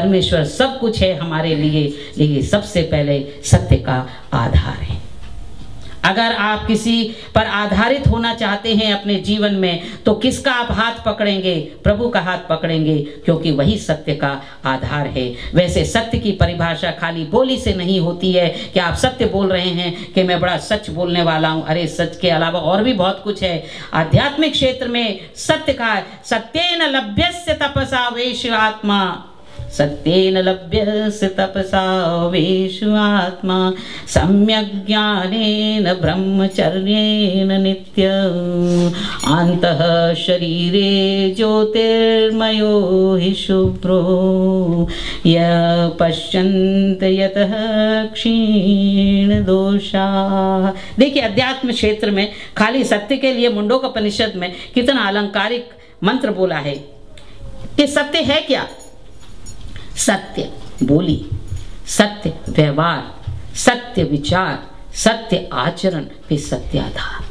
परमेश्वर सब कुछ है हमारे लिए, लेकिन सबसे पहले सत्य का आधार है। अगर आप किसी पर आधारित होना चाहते हैं अपने जीवन में, तो किसका आप हाथ पकड़ेंगे? प्रभु का हाथ पकड़ेंगे, क्योंकि वही सत्य का आधार है। वैसे सत्य की परिभाषा खाली बोली से नहीं होती है कि आप सत्य बोल रहे हैं कि मैं बड़ा सच बोलने वाला हूं। अरे सच के अलावा और भी बहुत कुछ है। आध्यात्मिक क्षेत्र में सत्य का सत्येन लभ्यस्य तपसा वेशु आत्मा, सत्येन लभ्यस्य तपसा वेशु आत्मा, सम्यक् ज्ञानेन ब्रह्मचर्येण नित्यम्, अन्तः शरीरे ज्योतिर्मयो हि शुभ्रो, यः पश्यन्त यतः क्षीण दोषा। देखिए अध्यात्म क्षेत्र में खाली सत्य के लिए मुंडकोपनिषद में कितना अलंकारिक मंत्र बोला है कि सत्य है क्या? सत्य बोली, सत्य व्यवहार, सत्य विचार, सत्य आचरण, फिर सत्य आधार।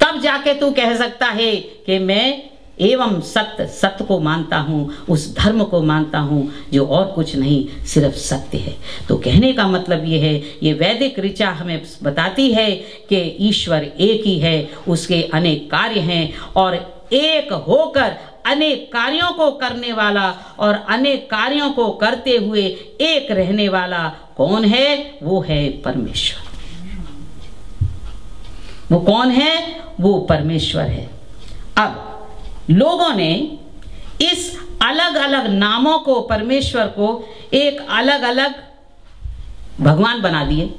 तब जाके तू कह सकता है कि मैं एवं सत्य, सत्य को मानता हूं, उस धर्म को मानता हूं जो और कुछ नहीं सिर्फ सत्य है। तो कहने का मतलब ये है, ये वैदिक ऋचा हमें बताती है कि ईश्वर एक ही है, उसके अनेक कार्य हैं और एक होकर अनेक कार्यों को करने वाला और अनेक कार्यों को करते हुए एक रहने वाला कौन है? वो है परमेश्वर। वो कौन है? वो परमेश्वर है। अब लोगों ने इस अलग अलग नामों को, परमेश्वर को एक अलग अलग भगवान बना दिए,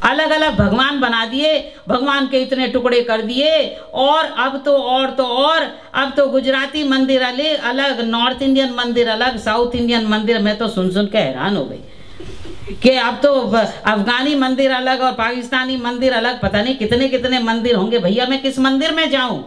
अलग अलग भगवान बना दिए, भगवान के इतने टुकड़े कर दिए। और अब तो गुजराती मंदिर अलग, नॉर्थ इंडियन मंदिर अलग, साउथ इंडियन मंदिर। मैं तो सुन के हैरान हो गई कि अब तो अफगानी मंदिर अलग और पाकिस्तानी मंदिर अलग, पता नहीं कितने कितने मंदिर होंगे। भैया मैं किस मंदिर में जाऊं?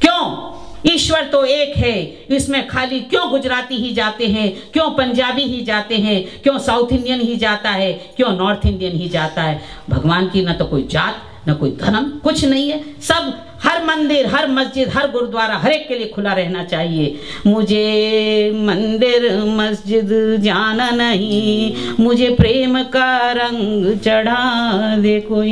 क्यों? ईश्वर तो एक है, इसमें खाली क्यों गुजराती ही जाते हैं, क्यों पंजाबी ही जाते हैं, क्यों साउथ इंडियन ही जाता है, क्यों नॉर्थ इंडियन ही जाता है? भगवान की न तो कोई जात, न कोई धर्म, कुछ नहीं है। सब, हर मंदिर, हर मस्जिद, हर गुरुद्वारा हर एक के लिए खुला रहना चाहिए। मुझे मंदिर मस्जिद जाना नहीं, मुझे प्रेम का रंग चढ़ा दे कोई,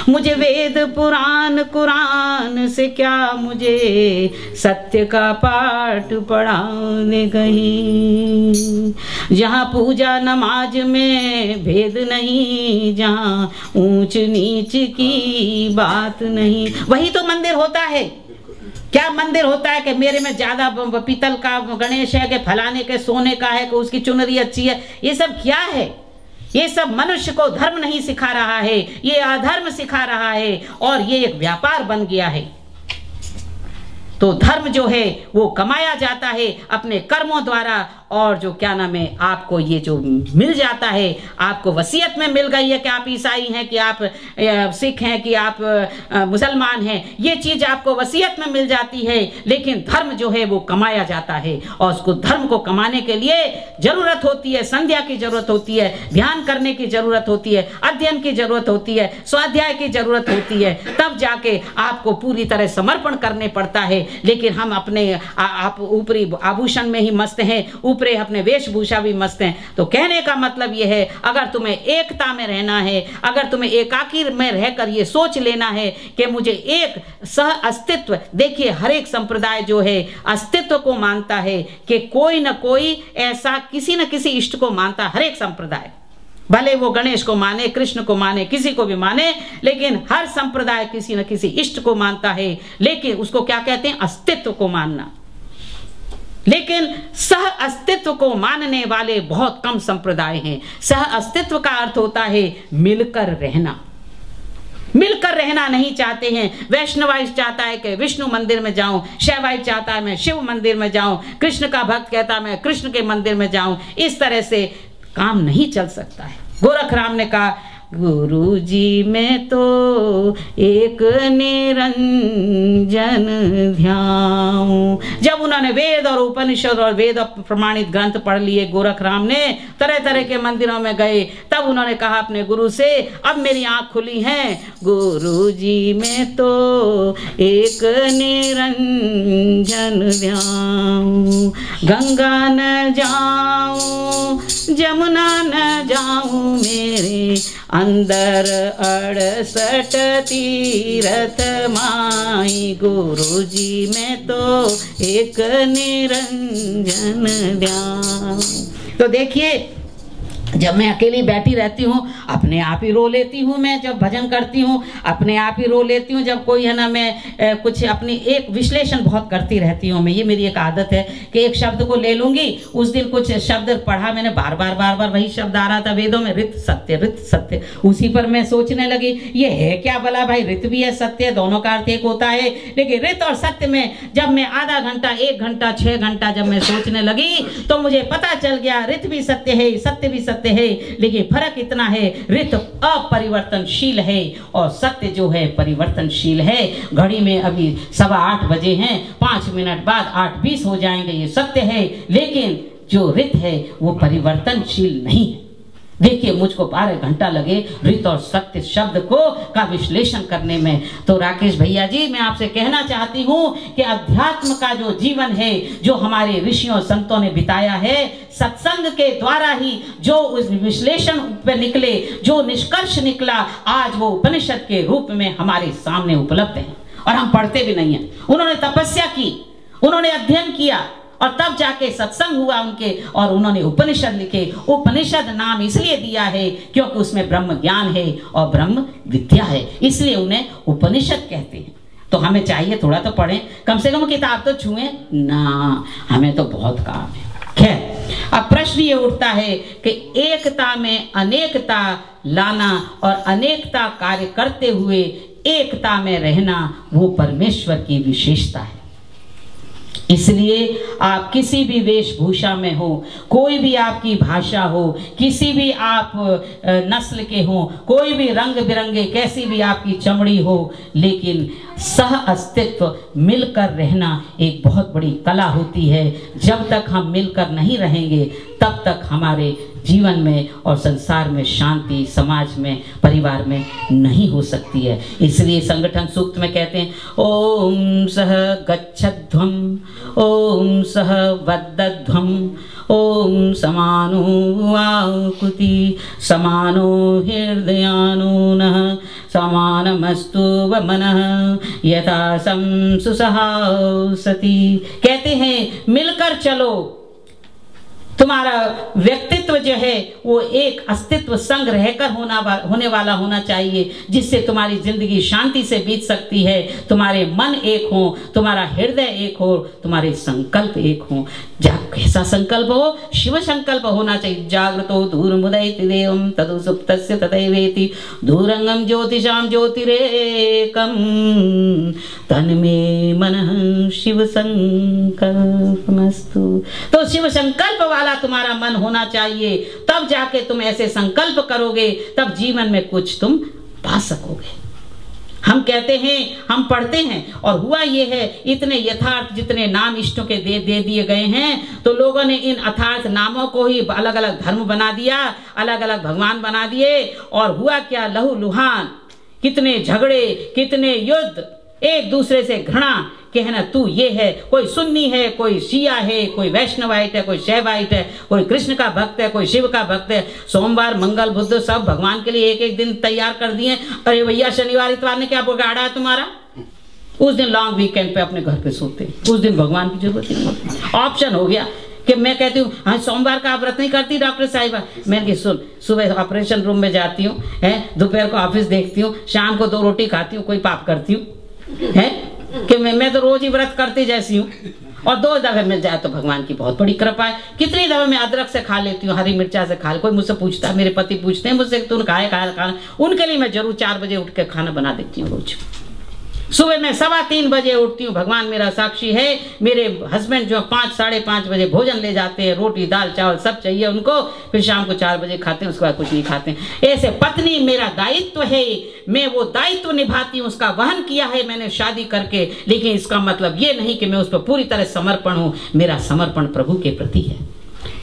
मुझे वेद पुराण कुरान से क्या, मुझे सत्य का पाठ पढ़ा दे कहीं। जहाँ पूजा नमाज में भेद नहीं, जहाँ ऊंच नीच की बात नहीं, वही तो मंदिर होता है। क्या मंदिर होता है कि मेरे में ज्यादा पीतल का गणेश है, कि फलाने के सोने का है, कि उसकी चुनरी अच्छी है? ये सब क्या है? ये सब मनुष्य को धर्म नहीं सिखा रहा है, ये अधर्म सिखा रहा है और ये एक व्यापार बन गया है। तो धर्म जो है वो कमाया जाता है अपने कर्मों द्वारा, और जो क्या नाम है, आपको ये जो मिल जाता है, आपको वसीयत में मिल गई है कि आप ईसाई हैं, कि आप सिख हैं, कि आप मुसलमान हैं, ये चीज आपको वसीयत में मिल जाती है। लेकिन धर्म जो है वो कमाया जाता है, और उसको धर्म को कमाने के लिए जरूरत होती है, संध्या की जरूरत होती है, ध्यान करने की जरूरत होती है, अध्ययन की जरूरत होती है, स्वाध्याय की जरूरत होती है, तब जाके आपको पूरी तरह समर्पण करने पड़ता है। लेकिन हम अपने आप ऊपरी आभूषण में ही मस्त हैं, ऊपरी अपने वेशभूषा भी मस्त हैं। तो कहने का मतलब यह है, अगर तुम्हें एकता में रहना है, अगर तुम्हें एकाकी में रहकर ये सोच लेना है कि मुझे एक सह अस्तित्व, देखिए हर एक संप्रदाय जो है अस्तित्व को मानता है कि कोई न कोई ऐसा किसी न किसी इष्ट को मानता है। हर एक संप्रदाय, भले वो गणेश को माने, कृष्ण को माने, किसी को भी माने, लेकिन हर संप्रदाय किसी न किसी इष्ट को मानता है। लेकिन उसको क्या कहते हैं? अस्तित्व को मानना। लेकिन सह अस्तित्व को मानने वाले बहुत कम संप्रदाय हैं। सह अस्तित्व का अर्थ होता है मिलकर रहना। मिलकर रहना नहीं चाहते हैं। वैष्णवाइज चाहता है कि विष्णु मंदिर में जाऊं, शैवाइज चाहता है मैं शिव मंदिर में जाऊं, कृष्ण का भक्त कहता है मैं कृष्ण के मंदिर में जाऊं। इस तरह से काम नहीं चल सकता है। गोरखराम ने कहा गुरु जी में तो एक निरंजन ध्यान। जब उन्होंने वेद और उपनिषद और वेद प्रमाणित ग्रंथ पढ़ लिए, गोरख राम ने तरह तरह के मंदिरों में गए, तब उन्होंने कहा अपने गुरु से, अब मेरी आंख खुली है, गुरु जी में तो एक निरंजन ध्यान। गंगा न जाऊं जमुना न जाऊं, मेरे अंदर 68 तीरथ माई, गुरु जी में तो एक निरंजन ध्यान। तो देखिए, जब मैं अकेली बैठी रहती हूँ अपने आप ही रो लेती हूँ, मैं जब भजन करती हूँ अपने आप ही रो लेती हूँ। जब कोई है ना, मैं कुछ अपनी एक विश्लेषण बहुत करती रहती हूँ मैं, ये मेरी एक आदत है कि एक शब्द को ले लूँगी। उस दिन कुछ शब्द पढ़ा मैंने, बार बार वही शब्द आ रहा था वेदों में, रित सत्य। उसी पर मैं सोचने लगी, ये है क्या भला भाई, रित भी है सत्य है, दोनों का अर्थ एक होता है। लेकिन रित और सत्य में जब मैं आधा घंटा, 1 घंटा, 6 घंटा जब मैं सोचने लगी तो मुझे पता चल गया, रित भी सत्य है, सत्य भी सत्य है, लेकिन फर्क इतना है, रित अपरिवर्तनशील है और सत्य जो है परिवर्तनशील है। घड़ी में अभी 7:15 बजे हैं, 5 मिनट बाद 8:20 हो जाएंगे, ये सत्य है। लेकिन जो रित है वो परिवर्तनशील नहीं है। देखिए, मुझको 12 घंटा लगे रित और सत्य शब्द को का विश्लेषण करने में। तो राकेश भैया जी, मैं आपसे कहना चाहती हूँ कि अध्यात्म का जो जीवन है, जो हमारे ऋषियों संतों ने बिताया है, सत्संग के द्वारा ही जो उस विश्लेषण पे निकले, जो निष्कर्ष निकला, आज वो उपनिषद के रूप में हमारे सामने उपलब्ध है और हम पढ़ते भी नहीं हैं। उन्होंने तपस्या की, उन्होंने अध्ययन किया और तब जाके सत्संग हुआ उनके, और उन्होंने उपनिषद लिखे। उपनिषद नाम इसलिए दिया है क्योंकि उसमें ब्रह्म ज्ञान है और ब्रह्म विद्या है, इसलिए उन्हें उपनिषद कहते हैं। तो हमें चाहिए थोड़ा तो पढ़ें, कम से कम किताब तो छुएं ना, हमें तो बहुत काम है। खैर, अब प्रश्न ये उठता है कि एकता में अनेकता लाना और अनेकता कार्य करते हुए एकता में रहना, वो परमेश्वर की विशेषता है। इसलिए आप किसी भी वेशभूषा में हो, कोई भी आपकी भाषा हो, किसी भी आप नस्ल के हो, कोई भी रंग बिरंगे, कैसी भी आपकी चमड़ी हो, लेकिन सह अस्तित्व मिलकर रहना एक बहुत बड़ी कला होती है। जब तक हम मिलकर नहीं रहेंगे तब तक हमारे जीवन में और संसार में शांति, समाज में, परिवार में नहीं हो सकती है। इसलिए संगठन सूक्त में कहते हैं, ओम सह गच्छध्वम, ओम सह वद्दध्वम, ओम समानो आकुति, समानो हृदयानो नः, समानमस्तु वमनः, यथा सम सुसहासति। कहते हैं मिलकर चलो, तुम्हारा व्यक्तित्व जो है वो एक अस्तित्व संग रहकर होने वाला होना चाहिए, जिससे तुम्हारी जिंदगी शांति से बीत सकती है। तुम्हारे मन एक हो, तुम्हारा हृदय एक हो, तुम्हारे संकल्प एक हो। कैसा संकल्प हो? शिव संकल्प होना चाहिए। जागृतो धूर्मुदयति देवं तदु सुप्तस्य तदैवेति, धूरंगम ज्योतिषाम ज्योतिरेकम, तन्मे मनः शिव संकल्पमस्तु। तो शिव संकल्प वाला तुम्हारा मन होना चाहिए, तब जाके तुम ऐसे संकल्प करोगे, तब जीवन में कुछ तुम पा सकोगे। हम कहते हैं, हम पढ़ते हैं, और हुआ ये है, इतने यथार्थ जितने नाम इष्टों के दे दिए गए हैं, तो लोगों ने इन अथार्थ नामों को ही अलग अलग धर्म बना दिया, अलग अलग भगवान बना दिए, और हुआ क्या, लहू लुहान, कितने झगड़े, कितने युद्ध, एक दूसरे से घृणा, कहना तू ये है, कोई सुन्नी है, कोई शिया है, कोई वैष्णवाइट है, कोई शैवाइट है, कोई कृष्ण का भक्त है, कोई शिव का भक्त है। सोमवार, मंगल, बुध सब भगवान के लिए एक एक दिन तैयार कर दिए। अरे भैया, शनिवार इतवार ने क्या बिगाड़ा है तुम्हारा? उस दिन लॉन्ग वीकेंड पे अपने घर पे सोते, उस दिन भगवान की जरूरत नहीं। ऑप्शन हो गया कि मैं कहती हूँ, हाँ सोमवार का आप व्रत नहीं करती डॉक्टर साहिबा? मैं सुन, सुबह ऑपरेशन रूम में जाती हूँ, दोपहर को ऑफिस देखती हूँ, शाम को 2 रोटी खाती हूँ, कोई पाप करती हूँ है कि मैं तो रोज ही व्रत करती जैसी हूँ, और 2 दफे मिल जाए तो भगवान की बहुत बड़ी कृपा है। कितनी दफे मैं अदरक से खा लेती हूँ, हरी मिर्चा से खा ले। कोई मुझसे पूछता है, मेरे पति पूछते हैं मुझसे, तुम खाए खाना, उनके लिए मैं जरूर 4 बजे उठ के खाना बना देती हूँ रोज। सुबह मैं 3:15 बजे उठती हूँ, भगवान मेरा साक्षी है। मेरे हस्बैंड जो 5 साढ़े 5 बजे भोजन ले जाते हैं, रोटी दाल चावल सब चाहिए उनको, फिर शाम को 4 बजे खाते हैं, उसके बाद कुछ नहीं खाते हैं। ऐसे पत्नी मेरा दायित्व है, मैं वो दायित्व निभाती हूँ, उसका वहन किया है मैंने शादी करके। लेकिन इसका मतलब ये नहीं कि मैं उस पर पूरी तरह समर्पण हूँ, मेरा समर्पण प्रभु के प्रति है।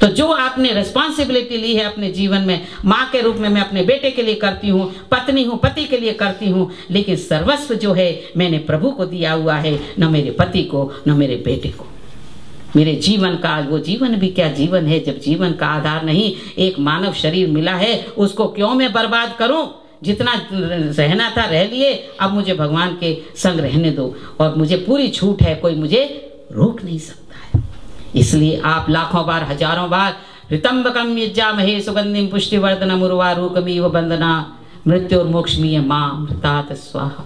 तो जो आपने रिस्पॉन्सिबिलिटी ली है अपने जीवन में, माँ के रूप में मैं अपने बेटे के लिए करती हूँ, पत्नी हूँ पति के लिए करती हूँ, लेकिन सर्वस्व जो है मैंने प्रभु को दिया हुआ है, न मेरे पति को न मेरे बेटे को। मेरे जीवन का वो जीवन भी क्या जीवन है जब जीवन का आधार नहीं, एक मानव शरीर मिला है, उसको क्यों मैं बर्बाद करूं? जितना रहना था रह लिए, अब मुझे भगवान के संग रहने दो और मुझे पूरी छूट है, कोई मुझे रोक नहीं सकता है। इसलिए आप लाखों बार हजारों बार ऋतंबकम यज्जामहे सुगंधिम पुष्टिवर्धनम उर्वारुकमिव बंदना मृत्युर्मोक्षमीय मां मृतात स्वाहा,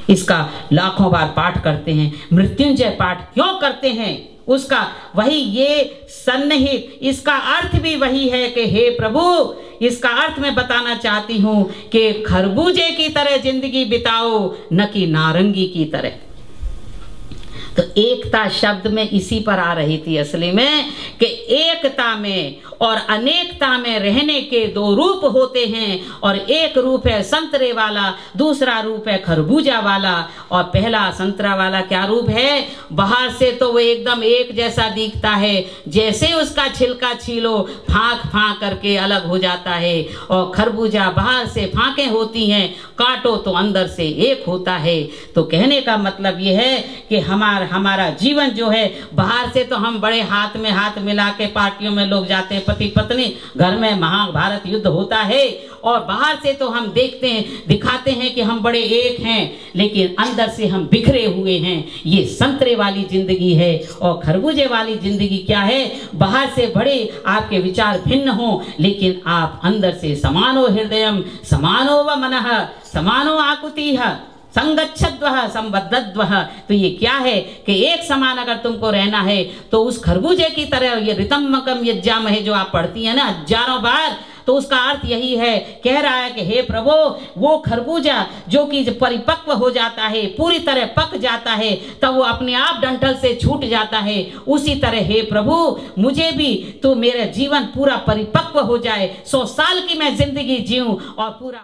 इसका लाखों बार पाठ करते हैं। मृत्युंजय पाठ क्यों करते हैं? उसका वही ये सन्निहित, इसका अर्थ भी वही है कि हे प्रभु, इसका अर्थ मैं बताना चाहती हूं कि खरबूजे की तरह जिंदगी बिताओ, न कि नारंगी की तरह। तो एकता शब्द में इसी पर आ रही थी असली में कि एकता में और अनेकता में रहने के 2 रूप होते हैं, और एक रूप है संतरे वाला, दूसरा रूप है खरबूजा वाला। और पहला संतरा वाला क्या रूप है? बाहर से तो वो एकदम एक जैसा दिखता है, जैसे उसका छिलका छीलो फांक फांक करके अलग हो जाता है। और खरबूजा बाहर से फांके होती हैं, काटो तो अंदर से एक होता है। तो कहने का मतलब ये है कि हमारा जीवन जो है, बाहर से तो हम बड़े हाथ में हाथ मिला के पार्टियों में लोग जाते हैं, पति पत्नी, घर में महाभारत युद्ध होता है, और बाहर से तो हम देखते हैं दिखाते हैं कि हम बड़े एक हैं, लेकिन अंदर से हम बिखरे हुए हैं। ये संतरे वाली जिंदगी है। और खरबूजे वाली जिंदगी क्या है? बाहर से बड़े आपके विचार भिन्न हो, लेकिन आप अंदर से समानो हृदयम समानो व मनः समानो आकुतिः संगच्छद्वः संबद्धद्वः। तो ये क्या है कि एक समान अगर तुमको रहना है तो उस खरबूजे की तरह, ये ऋतंबकम यज्जामहे जो आप पढ़ती है ना हजारों बार, तो उसका अर्थ यही है, कह रहा है कि हे प्रभु, वो खरबूजा जो कि परिपक्व हो जाता है, पूरी तरह पक जाता है, तब वो अपने आप डंठल से छूट जाता है। उसी तरह हे प्रभु, मुझे भी तो मेरा जीवन पूरा परिपक्व हो जाए, 100 साल की मैं जिंदगी जीऊं और पूरा